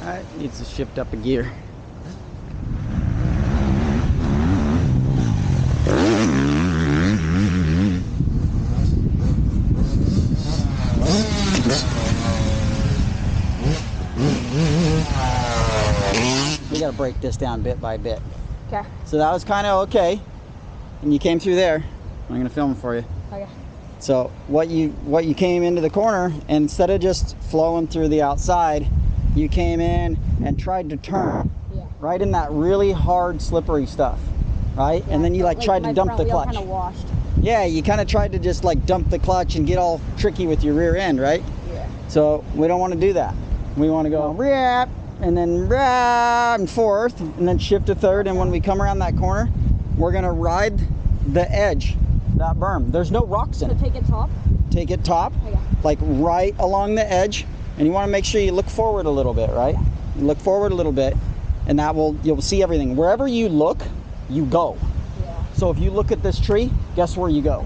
Alright, needs to shift up a gear. We gotta break this down bit by bit. Okay. So that was kind of okay, and you came through there. I'm gonna film it for you. Okay. So what you came into the corner, and instead of just flowing through the outside, you came in and tried to turn. Yeah. Right in that really hard, slippery stuff, right? Yeah, and then you like tried to dump the clutch. Kind of washed. Yeah, you kind of tried to just like dump the clutch and get all tricky with your rear end, right? Yeah. So we don't want to do that. We want to go rear and then rear and fourth, and then shift to third. And when we come around that corner, we're gonna ride the edge, that berm. There's no rocks in So it. take it top. Take it top, Okay. like right along the edge, and you want to make sure you look forward a little bit, right? You look forward a little bit, and you'll see everything. Wherever you look, you go. Yeah. So if you look at this tree, guess where you go?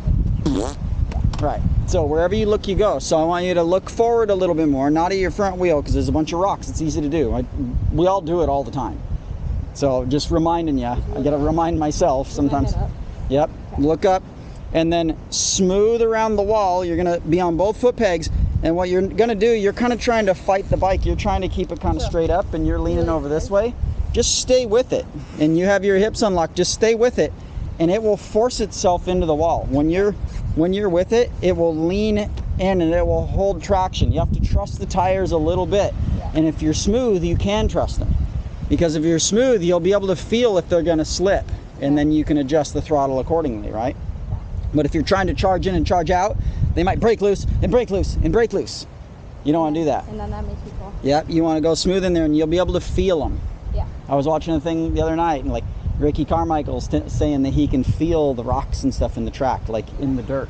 Right. So wherever you look, you go. So I want you to look forward a little bit more, not at your front wheel, because there's a bunch of rocks. It's easy to do. We all do it all the time. So just reminding you, I got to remind myself sometimes. Yep. Okay. Look up, and then smooth around the wall. You're going to be on both foot pegs. And what you're going to do, you're kind of trying to fight the bike. You're trying to keep it kind of straight up, and you're leaning over this way. Just stay with it. And you have your hips unlocked. Just stay with it, and it will force itself into the wall. When you're with it, it will lean in and it will hold traction. You have to trust the tires a little bit. Yeah. And if you're smooth, you can trust them. Because if you're smooth, you'll be able to feel if they're going to slip, and then you can adjust the throttle accordingly, right? But if you're trying to charge in and charge out, they might break loose and break loose and break loose. You don't want to do that. And then that makes me fall. Yep, you want to go smooth in there, and you'll be able to feel them. Yeah. I was watching a thing the other night, and like Ricky Carmichael's saying that he can feel the rocks and stuff in the track, like in the dirt.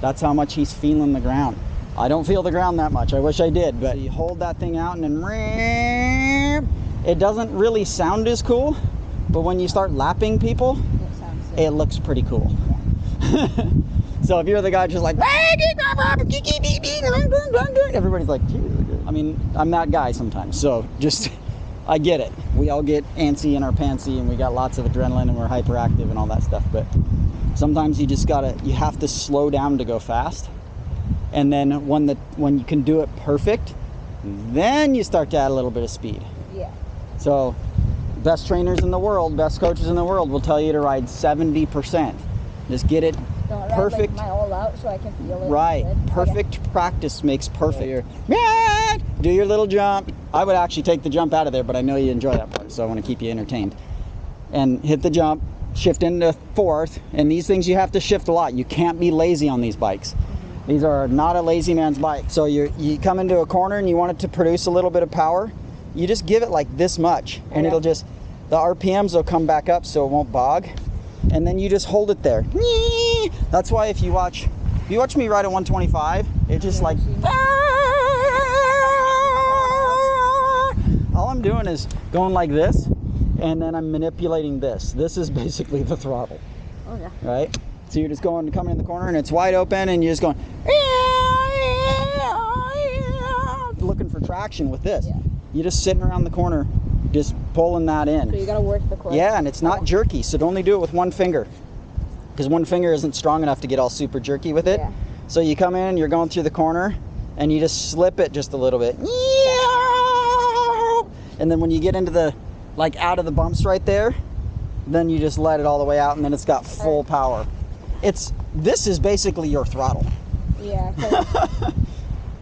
That's how much he's feeling the ground. I don't feel the ground that much. I wish I did, but you hold that thing out, and then it doesn't really sound as cool, but when you start lapping people, It sounds sick. it looks pretty cool. So if you're the guy just like, everybody's like, geez. I mean, I'm that guy sometimes, so just, I get it. We all get antsy in our pantsy, and we got lots of adrenaline, and we're hyperactive and all that stuff, but sometimes you have to slow down to go fast. And then when you can do it perfect, then you start to add a little bit of speed. Yeah. So best trainers in the world, best coaches in the world will tell you to ride 70%. Just get it Don't ride, perfect. like, my all out so I can feel it. Right. Good. Perfect practice makes perfect. Do your little jump. I would actually take the jump out of there, but I know you enjoy that part, so I want to keep you entertained. And hit the jump, shift into fourth, and these things you have to shift a lot. You can't be lazy on these bikes. These are not a lazy man's bike. So you come into a corner and you want it to produce a little bit of power, you just give it like this much, and it'll just, the RPMs will come back up so it won't bog, and then you just hold it there. That's why if you watch me ride at 125, it just like, all I'm doing is going like this, and then I'm manipulating this. This is basically the throttle. Oh yeah. Right? So you're just coming in the corner, and it's wide open, and you're just going, looking for traction with this. Yeah. You're just sitting around the corner, just pulling that in. So you gotta work the clutch. Yeah, and it's not jerky, so only do it with one finger, because one finger isn't strong enough to get all super jerky with it. Yeah. So you come in, you're going through the corner, and you just slip it just a little bit. And then when you get into the, like out of the bumps right there, then you just let it all the way out, and then it's got full power. This is basically your throttle. Yeah. 'Cause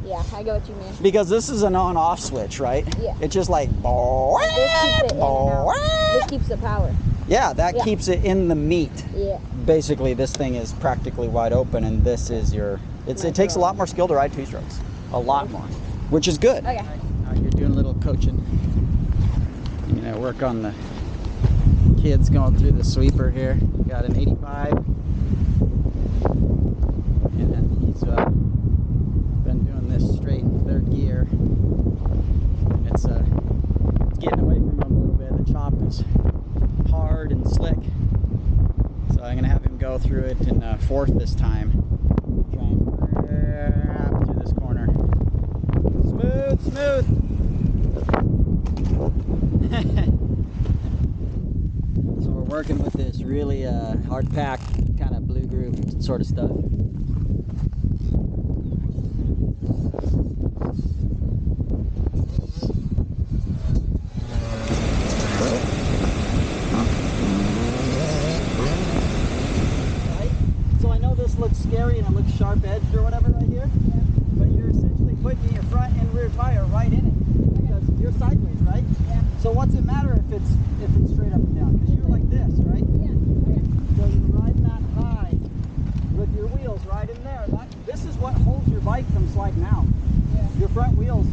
yeah, I get what you mean. Because this is an on-off switch, right? Yeah. It's just like, This keeps it in and out. This keeps the power. yeah, that Yeah. keeps it in the meat. Yeah. Basically, this thing is practically wide open, and this is your, it takes a lot more skill to ride two strokes. A lot more, which is good. Okay. Now you're doing a little coaching. You're gonna work on the kids going through the sweeper here. Got an 85. And he's been doing this straight in third gear. And it's getting away from him a little bit. The chop is hard and slick. So I'm gonna have him go through it in fourth this time. Try and smooth. So we're working with this really hard pack kind of blue groove sort of stuff. So I know this looks scary and it looks sharp edged or whatever right here, but you're essentially putting your front and rear tire right in it because you're sideways, right? Yeah. So what's it matter if it's straight up and down? Because you're like this, right? Yeah. So you're riding that high with your wheels right in there. This is what holds your bike from sliding out. Yeah. Your front wheels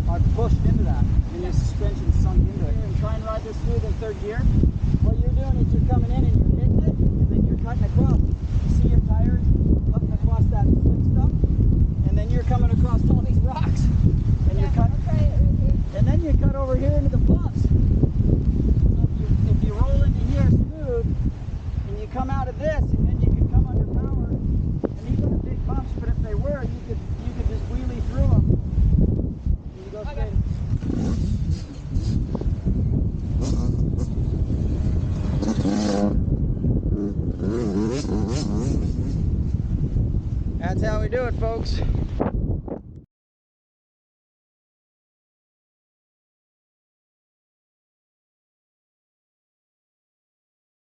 are pushed into that and your suspension's sunk into it. And try and ride this smooth in third gear. What you're doing is you're coming in and you're hitting it and then you're cutting across. You see your tires cutting across that slick stuff and then you're coming across all these rocks and you're cutting. I'll try it right here. And then you cut over here into the bumps. So if you roll into here smooth, and you come out of this, and then you can come under power, and these aren't big bumps, but if they were, you could just wheelie through them. And you go straight. That's how we do it, folks.